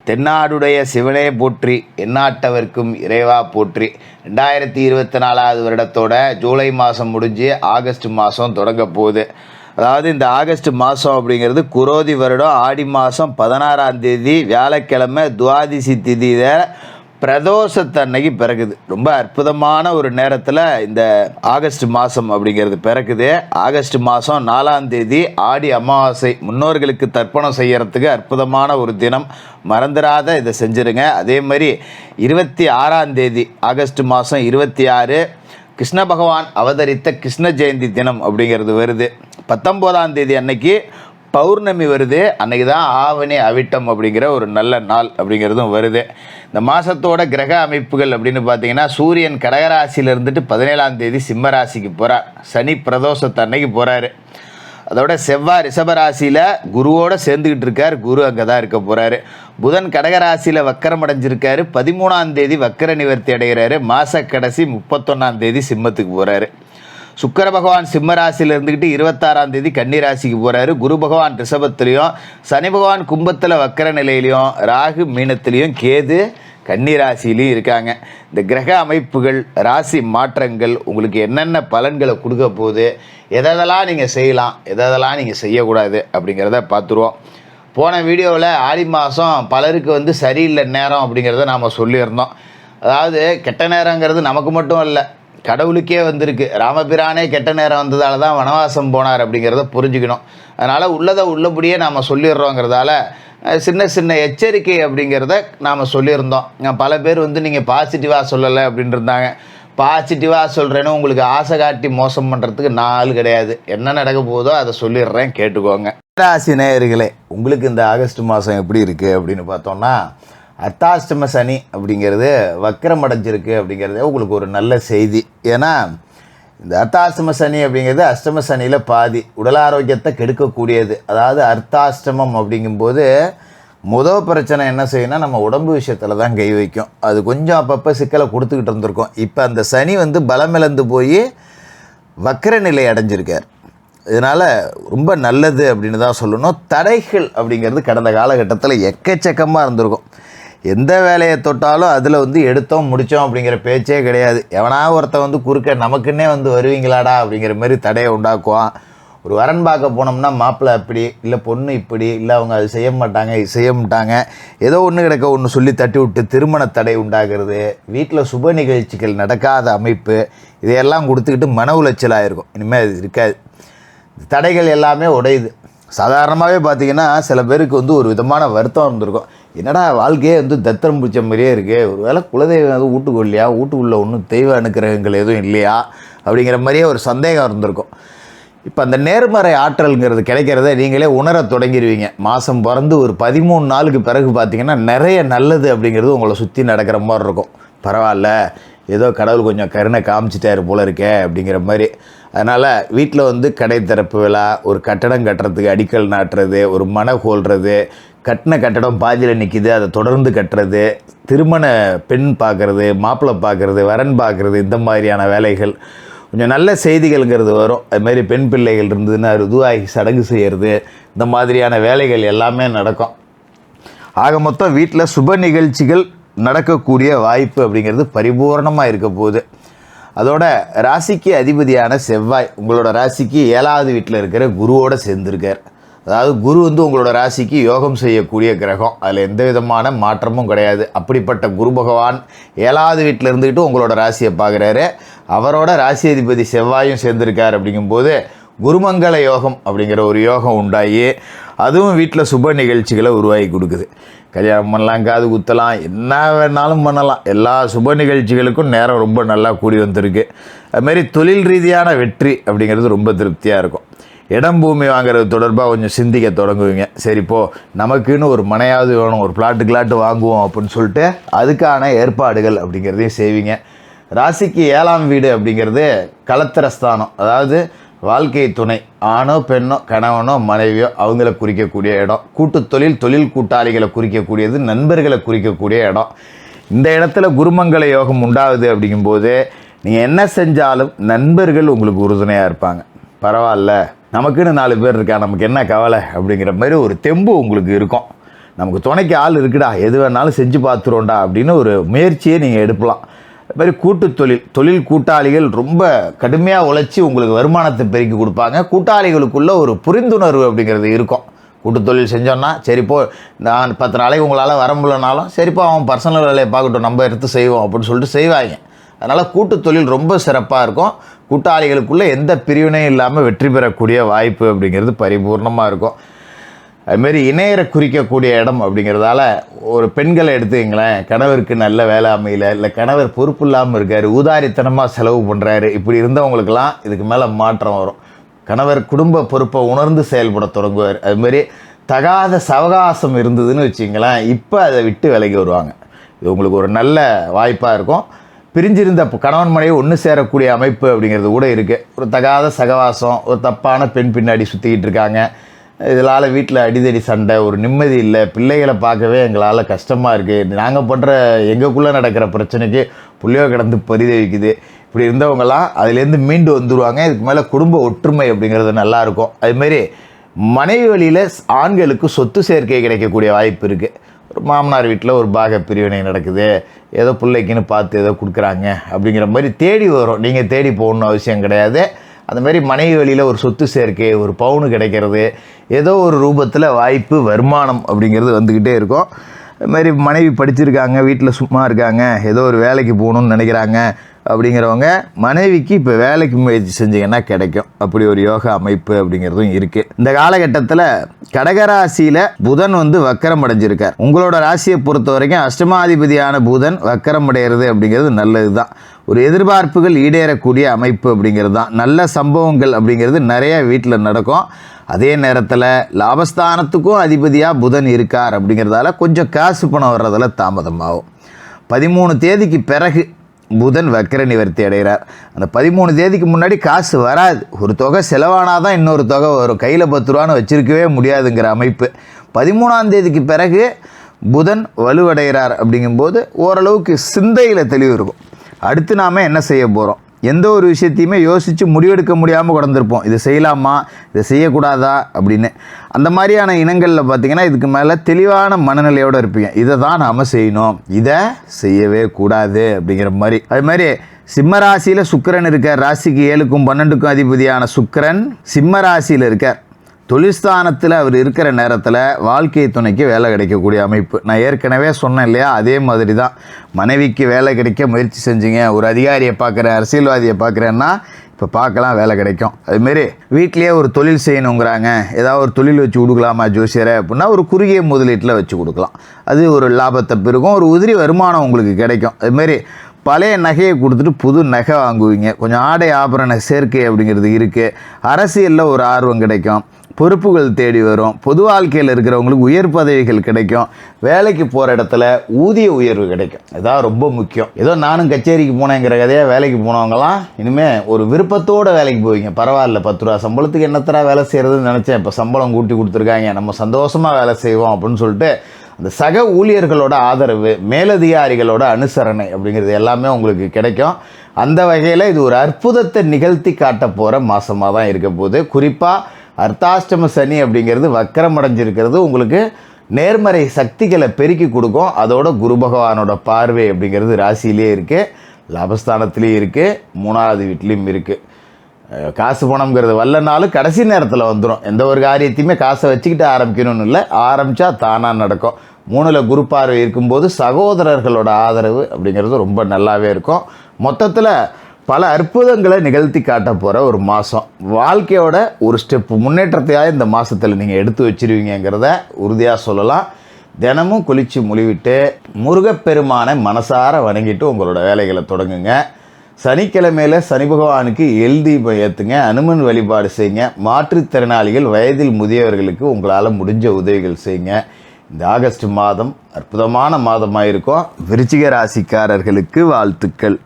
தென்னாடுடைய சிவனே போற்றி, எந்நாட்டவர்க்கும் இறைவா போற்றி. 2024 வருடத்தோட ஜூலை மாதம் முடிஞ்சு ஆகஸ்ட் மாதம் தொடங்க போகுது. அதாவது இந்த ஆகஸ்ட் மாதம் அப்படிங்கிறது குரோதி வருடம் ஆடி மாதம் 16ஆம் தேதி வியாழக்கிழமை துவாதிசி திதியில் பிரதோஷத்தன்னைக்கு பிறகுது. ரொம்ப அற்புதமான ஒரு நேரத்தில் இந்த ஆகஸ்ட் மாதம் அப்படிங்கிறது பிறக்குது. ஆகஸ்ட் மாதம் 4ஆம் தேதி ஆடி அமாவாசை, முன்னோர்களுக்கு தர்ப்பணம் செய்யறதுக்கு அற்புதமான ஒரு தினம். மறந்துடாத இதை செஞ்சுருங்க. அதே மாதிரி 26ஆம் தேதி ஆகஸ்ட் மாதம் 26 கிருஷ்ண பகவான் அவதரித்த கிருஷ்ண ஜெயந்தி தினம் அப்படிங்கிறது வருது. 19ஆம் தேதி அன்னைக்கு பௌர்ணமி வருது. அன்றைக்கி தான் ஆவணி அவிட்டம் அப்படிங்கிற ஒரு நல்ல நாள் அப்படிங்கிறதும் வருது. இந்த மாதத்தோட கிரக அமைப்புகள் அப்படின்னு பார்த்தீங்கன்னா, சூரியன் கடகராசியில் இருந்துட்டு 17ஆம் தேதி சிம்ம ராசிக்கு போகிறார். சனி பிரதோஷத்தை அன்னைக்கு போகிறாரு. அதோட செவ்வாய் ரிஷபராசியில் குருவோடு சேர்ந்துக்கிட்டு இருக்கார். குரு அங்கே தான் இருக்க போகிறாரு. புதன் கடகராசியில் வக்கரம் அடைஞ்சிருக்காரு. 13ஆம் தேதி வக்கர நிவர்த்தி அடைகிறாரு. மாத கடைசி 31ஆம் தேதி சிம்மத்துக்கு போகிறாரு. சுக்கிர பகவான் சிம்ம ராசியில் இருந்துக்கிட்டு 26ஆம் தேதி கன்னி ராசிக்கு போகிறாரு. குரு பகவான் ரிஷபத்துலேயும், சனி பகவான் கும்பத்தில் வக்கர நிலையிலையும், ராகு மீனத்திலையும், கேது கன்னி ராசிலையும் இருக்காங்க. இந்த கிரக அமைப்புகள், ராசி மாற்றங்கள் உங்களுக்கு என்னென்ன பலன்களை கொடுக்க போகுது, எதெல்லாம் நீங்கள் செய்யலாம், எதெல்லாம் நீங்கள் செய்யக்கூடாது அப்படிங்கிறத பார்த்துருவோம். போன வீடியோவில் ஆடி மாதம் பலருக்கு சரியில்லை நேரம் அப்படிங்கிறத நாம் சொல்லியிருந்தோம். அதாவது கெட்ட நேரங்கிறது நமக்கு மட்டும் இல்லை, கடவுளுக்கே வந்திருக்கு. ராமபிரானே கெட்ட நேரம் வந்ததால தான் வனவாசம் போனார் அப்படிங்கிறத புரிஞ்சுக்கணும். அதனால் உள்ளதை உள்ளபடியே நாம் சொல்லிடுறோங்கிறதால சின்ன சின்ன எச்சரிக்கை அப்படிங்கிறத நாம் சொல்லியிருந்தோம். பல பேர் நீங்கள் பாசிட்டிவாக சொல்லலை அப்படின்னு இருந்தாங்க. பாசிட்டிவாக சொல்கிறேன்னு உங்களுக்கு ஆசை காட்டி மோசம் பண்ணுறதுக்கு நாள் கிடையாது. என்ன நடக்க போதோ அதை சொல்லிடுறேன், கேட்டுக்கோங்க. ராசி நேயர்களே, உங்களுக்கு இந்த ஆகஸ்ட் மாதம் எப்படி இருக்குது அப்படின்னு பார்த்தோம்னா, அர்த்தாஷ்டம சனி அப்படிங்கிறது வக்கரம் அடைஞ்சிருக்கு அப்படிங்கிறதே உங்களுக்கு ஒரு நல்ல செய்தி. ஏன்னா இந்த அர்த்தாஷ்டம சனி அப்படிங்கிறது அஷ்டம சனியில் பாதி, உடல் ஆரோக்கியத்தை கெடுக்கக்கூடியது. அதாவது அர்த்தாஷ்டமம் அப்படிங்கும்போது முதல் பிரச்சனை என்ன செய்யணும்னா, நம்ம உடம்பு விஷயத்தில் தான் கை வைக்கும். அது கொஞ்சம் அப்பப்போ சிக்கலை கொடுத்துக்கிட்டு இருந்திருக்கோம். இப்போ அந்த சனி பலமிழந்து போய் வக்கர நிலை அடைஞ்சிருக்கார். இதனால் ரொம்ப நல்லது அப்படின்னு தான் சொல்லணும். தடைகள் அப்படிங்கிறது கடந்த காலகட்டத்தில் எக்கச்சக்கமாக இருந்திருக்கும். எந்த வேலையை தொட்டாலும் அதில் எடுத்தோம் முடித்தோம் அப்படிங்கிற பேச்சே கிடையாது. எவனா ஒருத்தன் குறுக்க நமக்குன்னே வருவீங்களாடா அப்படிங்கிற மாதிரி தடையை உண்டாக்குவான். ஒரு வரன் பார்க்க போனோம்னா மாப்பிள்ளை அப்படி இல்லை, பொண்ணு இப்படி இல்லை, அவங்க அது செய்ய மாட்டாங்க, இது செய்ய மாட்டாங்க, ஏதோ ஒன்று கிடக்க ஒன்று சொல்லி தட்டி விட்டு திருமண தடை உண்டாகிறது, வீட்டில் சுப நிகழ்ச்சிகள் நடக்காத அமைப்பு, இதையெல்லாம் கொடுத்துக்கிட்டு மன உளைச்சலாக இருக்கும். இனிமேல் அது இருக்காது. தடைகள் எல்லாமே உடையுது. சாதாரணமாகவே பார்த்திங்கன்னா சில பேருக்கு ஒரு விதமான வருத்தம் இருந்திருக்கும். என்னடா வாழ்க்கையே தத்திரம் பிடிச்ச மாதிரியே இருக்குது, ஒரு வேளை குலதெய்வம் வீட்டுக்கு இல்லையா, வீட்டுக்குள்ளே ஒன்றும் தெய்வ அனுக்கிரகங்கள் எதுவும் இல்லையா அப்படிங்கிற மாதிரியே ஒரு சந்தேகம் இருந்திருக்கும். இப்போ அந்த நேர்மறை ஆற்றல்ங்கிறது கிடைக்கிறத நீங்களே உணர தொடங்கிடுவீங்க. மாதம் பிறந்து ஒரு 13 நாளுக்கு பிறகு பார்த்திங்கன்னா நிறைய நல்லது அப்படிங்கிறது உங்களை சுற்றி நடக்கிற மாதிரி இருக்கும். பரவாயில்ல, ஏதோ கடவுள் கொஞ்சம் கருணை காமிச்சிட்டாரு போல இருக்கே அப்படிங்கிற மாதிரி. அதனால் வீட்டில் கடை திறப்பு விழா, ஒரு கட்டடம் கட்டுறதுக்கு அடிக்கல் நாட்டுறது, ஒரு மனை கோல்றது, கட்டின கட்டடம் பாதியில் நிற்கிது அதை தொடர்ந்து கட்டுறது, திருமண பெண் பார்க்குறது, மாப்பிள்ளை பார்க்குறது, வரன் பார்க்குறது, இந்த மாதிரியான வேலைகள் கொஞ்சம் நல்ல செய்திகள்ங்கிறது வரும். அதுமாரி பெண் பிள்ளைகள் இருந்ததுன்னா ருதுவாகி சடங்கு செய்கிறது, இந்த மாதிரியான வேலைகள் எல்லாமே நடக்கும். ஆக மொத்தம் வீட்டில் சுப நிகழ்ச்சிகள் நடக்கக்கூடிய வாய்ப்பு அப்படிங்கிறது பரிபூர்ணமாக இருக்க போகுது. அதோட ராசிக்கு அதிபதியான செவ்வாய் உங்களோட ராசிக்கு 7வது வீட்டில் இருக்கிற குருவோடு சேர்ந்துருக்கார். அதாவது குரு உங்களோட ராசிக்கு யோகம் செய்யக்கூடிய கிரகம். அதில் எந்த விதமான மாற்றமும் கிடையாது. அப்படிப்பட்ட குரு பகவான் 7வது வீட்டில் இருந்துக்கிட்டு உங்களோட ராசியை பார்க்குறாரு. அவரோட ராசி அதிபதி செவ்வாயும் சேர்ந்துருக்கார். அப்படிங்கும்போது குருமங்கள யோகம் அப்படிங்கிற ஒரு யோகம் உண்டாகி அதுவும் வீட்டில் சுப நிகழ்ச்சிகளை உருவாகி கொடுக்குது. கல்யாணம் பண்ணலாம், காது குத்தலாம், என்ன வேணாலும் பண்ணலாம். எல்லா சுப நிகழ்ச்சிகளுக்கும் நேரம் ரொம்ப நல்லா கூடி வந்திருக்கு. அதுமாரி தொழில் ரீதியான வெற்றி அப்படிங்கிறது ரொம்ப திருப்தியாக இருக்கும். இடம் பூமி வாங்குறது தொடர்பாக கொஞ்சம் சிந்திக்க தொடங்குவீங்க. சரிப்போ நமக்குன்னு ஒரு மனையாவது வேணும், ஒரு பிளாட்டு வாங்குவோம் அப்படின்னு சொல்லிட்டு அதுக்கான ஏற்பாடுகள் அப்படிங்கிறதையும் செய்வீங்க. ராசிக்கு 7ஆம் வீடு அப்படிங்கிறது கலத்திரஸ்தானம். அதாவது வாழ்க்கை துணை, ஆணோ பெண்ணோ, கணவனோ மனைவியோ, அவங்கள குறிக்கக்கூடிய இடம். தொழில் கூட்டாளிகளை குறிக்கக்கூடியது, நண்பர்களை குறிக்கக்கூடிய இடம். இந்த இடத்துல குருமங்கள யோகம் உண்டாகுது. அப்படிங்கும்போது நீங்கள் என்ன செஞ்சாலும் நண்பர்கள் உங்களுக்கு உறுதுணையாக இருப்பாங்க. பரவாயில்ல, நமக்குன்னு 4 பேர் இருக்கா, நமக்கு என்ன கவலை அப்படிங்கிற மாதிரி ஒரு தெம்பு உங்களுக்கு இருக்கும். நமக்கு துணைக்கு ஆள் இருக்குடா, எது வேணாலும் செஞ்சு பார்த்துருவோண்டா அப்படின்னு ஒரு முயற்சியை நீங்கள் எடுக்கலாம். அது மாதிரி தொழில் கூட்டாளிகள் ரொம்ப கடுமையாக உழைச்சி உங்களுக்கு வருமானத்தை பெருக்கி கொடுப்பாங்க. கூட்டாளிகளுக்குள்ள ஒரு புரிந்துணர்வு அப்படிங்கிறது இருக்கும். தொழில் செஞ்சோன்னா சரிப்போ, நான் 10 நாளைக்கு உங்களால் வர முடியலனாலும் சரிப்போ அவன் பர்சனல் வேலையை பார்க்கட்டும், நம்ம எடுத்து செய்வோம் அப்படின்னு சொல்லிட்டு செய்வாங்க. அதனால் தொழில் ரொம்ப சிறப்பாக இருக்கும். கூட்டாளிகளுக்குள்ளே எந்த பிரிவினையும் இல்லாமல் வெற்றி பெறக்கூடிய வாய்ப்பு அப்படிங்கிறது பரிபூர்ணமாக இருக்கும். அதுமாரி இணையரை குறிக்கக்கூடிய இடம் அப்படிங்கிறதால ஒரு பெண்களை எடுத்துக்கிங்களேன், கணவருக்கு நல்ல வேலை அமையல, இல்லை கணவர் பொறுப்பு இல்லாமல் இருக்கார், ஊதாரித்தனமாக செலவு பண்ணுறாரு, இப்படி இருந்தவங்களுக்கெல்லாம் இதுக்கு மேலே மாற்றம் வரும். கணவர் குடும்ப பொறுப்பை உணர்ந்து செயல்பட தொடங்குவார். அதுமாரி தகாத சவகாசம் இருந்ததுன்னு வச்சிங்களேன், இப்போ அதை விட்டு விலகி வருவாங்க. இது உங்களுக்கு ஒரு நல்ல வாய்ப்பாக இருக்கும். பிரிஞ்சிருந்த கணவன் மனைவி ஒன்று சேரக்கூடிய அமைப்பு அப்படிங்கிறது கூட இருக்குது. ஒரு தகாத சகவாசம், ஒரு தப்பான பெண் பின்னாடி சுற்றிக்கிட்டு இருக்காங்க, இதனால் வீட்டில் அடிதடி சண்டை, ஒரு நிம்மதி இல்லை, பிள்ளைகளை பார்க்கவே எங்களால் கஷ்டமாக இருக்குது, நாங்கள் பண்ணுற எங்களுக்குள்ளே நடக்கிற பிரச்சனைக்கு புள்ளியோ கிடந்து பரிதவிக்குது, இப்படி இருந்தவங்களாம் அதுலேருந்து மீண்டு வந்துடுவாங்க. இதுக்கு மேலே குடும்ப ஒற்றுமை அப்படிங்கிறது நல்லாயிருக்கும். அதுமாரி மனைவி வழியில் ஆண்களுக்கு சொத்து சேர்க்கை கிடைக்கக்கூடிய வாய்ப்பு இருக்குது. ஒரு மாமனார் வீட்டில் ஒரு பாக பிரிவினை நடக்குது, ஏதோ பிள்ளைக்குன்னு பார்த்து ஏதோ கொடுக்குறாங்க அப்படிங்கிற மாதிரி தேடி வரும். நீங்கள் தேடி போகணுன்னு அவசியம் கிடையாது. அந்த மாதிரி மனைவி வழியில் ஒரு சொத்து சேர்க்கை, ஒரு பவுனு கிடைக்கிறது, ஏதோ ஒரு ரூபத்தில் வாய்ப்பு, வருமானம் அப்படிங்கிறது வந்துக்கிட்டே இருக்கும். அதுமாதிரி மனைவி படிச்சிருக்காங்க, வீட்டில் சும்மா இருக்காங்க, ஏதோ ஒரு வேலைக்கு போகணுன்னு நினைக்கிறாங்க அப்படிங்கிறவங்க மனைவிக்கு இப்போ வேலைக்கு முயற்சி செஞ்சிங்கன்னா கிடைக்கும். அப்படி ஒரு யோகா அமைப்பு அப்படிங்கிறதும் இருக்குது. இந்த காலகட்டத்தில் கடகராசியில் புதன் வக்கரம் அடைஞ்சிருக்கார். உங்களோட ராசியை பொறுத்த வரைக்கும் அஷ்டமாதிபதியான புதன் வக்கரம் அடைகிறது அப்படிங்கிறது நல்லது தான். ஒரு எதிர்பார்ப்புகள் ஈடேறக்கூடிய அமைப்பு அப்படிங்கிறது தான். நல்ல சம்பவங்கள் அப்படிங்கிறது நிறைய வீட்டில் நடக்கும். அதே நேரத்தில் லாபஸ்தானத்துக்கும் அதிபதியாக புதன் இருக்கார் அப்படிங்கிறதால கொஞ்சம் காசு பணம் வர்றதில் தாமதமாகும். 13 தேதிக்கு பிறகு புதன் வக்கர நிவர்த்தி அடைகிறார். அந்த 13 தேதிக்கு முன்னாடி காசு வராது. ஒரு தொகை செலவானால் தான் இன்னொரு தொகை வரும். கையில் 10 ரூபான்னு வச்சிருக்கவே முடியாதுங்கிற அமைப்பு. 13ஆம் தேதிக்கு பிறகு புதன் வலுவடைகிறார். அப்படிங்கும்போது ஓரளவுக்கு சிந்தையில் தெளிவு இருக்கும். அடுத்து நாம் என்ன செய்ய போகிறோம், எந்த ஒரு விஷயத்தையுமே யோசித்து முடிவெடுக்க முடியாமல் கடந்திருப்போம். இதை செய்யலாமா, இதை செய்யக்கூடாதா அப்படின்னு. அந்த மாதிரியான இனங்களில் பார்த்திங்கன்னா இதுக்கு மேலே தெளிவான மனநிலையோடு இருப்பீங்க. இதை தான் நாம் செய்யணும், இதை செய்யவே கூடாது அப்படிங்கிற மாதிரி. அது மாதிரி சிம்ம ராசியில் சுக்கிரன் இருக்கார். ராசிக்கு 7க்கும் 12க்கும் அதிபதியான சுக்கிரன் சிம்ம ராசியில் இருக்கார். தொழில்ஸ்தானத்தில் அவர் இருக்கிற நேரத்தில் வாழ்க்கை துணைக்கு வேலை கிடைக்கக்கூடிய அமைப்பு. நான் ஏற்கனவே சொன்னேன் இல்லையா, அதே மாதிரி தான். மனைவிக்கு வேலை கிடைக்க முயற்சி செஞ்சுங்க. ஒரு அதிகாரியை பார்க்குறேன், அரசியல்வாதியை பார்க்குறேன்னா இப்போ பார்க்கலாம், வேலை கிடைக்கும். அதுமாரி வீட்லேயே ஒரு தொழில் செய்யணுங்கிறாங்க, ஏதாவது ஒரு தொழில் வச்சு கொடுக்கலாமா ஜோசியரை அப்படின்னா ஒரு குறுகிய முதலீட்டில் வச்சு கொடுக்கலாம். அது ஒரு லாபத்தை பெருகும், ஒரு உதிரி வருமானம் உங்களுக்கு கிடைக்கும். அதுமாரி பழைய நகையை கொடுத்துட்டு புது நகை வாங்குவீங்க. கொஞ்சம் ஆடை ஆபரண சேர்க்கை அப்படிங்கிறது இருக்குது. அரசியலில் ஒரு ஆர்வம் கிடைக்கும். பொறுப்புகள் தேடி வரும். பொது வாழ்க்கையில் இருக்கிறவங்களுக்கு உயர் பதவிகள் கிடைக்கும். வேலைக்கு போகிற இடத்துல ஊதிய உயர்வு கிடைக்கும். இதான் ரொம்ப முக்கியம். ஏதோ நானும் கச்சேரிக்கு போனேங்கிற கதையாக வேலைக்கு போனவங்களாம் இனிமேல் ஒரு விருப்பத்தோடு வேலைக்கு போவீங்க. பரவாயில்ல, 10 ரூபா சம்பளத்துக்கு என்னத்தரா வேலை செய்கிறதுன்னு நினச்சேன், இப்போ சம்பளம் கூட்டி கொடுத்துருக்காங்க, நம்ம சந்தோஷமாக வேலை செய்வோம் அப்படின்னு சொல்லிட்டு அந்த சக ஊழியர்களோட ஆதரவு, மேலதிகாரிகளோட அனுசரணை அப்படிங்கிறது எல்லாமே உங்களுக்கு கிடைக்கும். அந்த வகையில் இது ஒரு அற்புதத்தை நிகழ்த்தி காட்ட போகிற மாதமாக தான் இருக்க போகுது. குறிப்பாக அர்த்தாஷ்டம சனி அப்படிங்கிறது வக்கரம் அடைஞ்சிருக்கிறது உங்களுக்கு நேர்மறை சக்திகளை பெருக்கி கொடுக்கும். அதோட குரு பகவானோட பார்வை அப்படிங்கிறது ராசியிலே இருக்குது, லாபஸ்தானத்துலேயும் இருக்குது, 3வது வீட்லேயும் இருக்குது. காசு பணம்ங்கிறது வல்லனாலும் கடைசி நேரத்தில் வந்துடும். எந்த ஒரு காரியத்தையுமே காசை வச்சுக்கிட்டு ஆரம்பிக்கணும்னு இல்லை, ஆரம்பித்தா தானாக நடக்கும். 3ல் குரு பார்வை இருக்கும்போது சகோதரர்களோட ஆதரவு அப்படிங்கிறது ரொம்ப நல்லாவே இருக்கும். மொத்தத்தில் பல அற்புதங்களை நிகழ்த்தி காட்ட போகிற ஒரு மாதம். வாழ்க்கையோட ஒரு ஸ்டெப்பு முன்னேற்றத்தையாக இந்த மாதத்தில் நீங்கள் எடுத்து வச்சிருவீங்கிறத உறுதியாக சொல்லலாம். தினமும் குளித்து முழிவிட்டு முருகப்பெருமானை மனசார வணங்கிட்டு உங்களோட வேலைகளை தொடங்குங்க. சனிக்கிழமையில் சனி பகவானுக்கு தீபம் ஏற்றுங்க, அனுமன் வழிபாடு செய்யுங்க. மாற்றுத்திறனாளிகள், வயதில் முதியவர்களுக்கு உங்களால் முடிஞ்ச உதவிகள் செய்யுங்க. இந்த ஆகஸ்ட் மாதம் அற்புதமான மாதமாக இருக்கும். விருச்சிக ராசிக்காரர்களுக்கு வாழ்த்துக்கள்.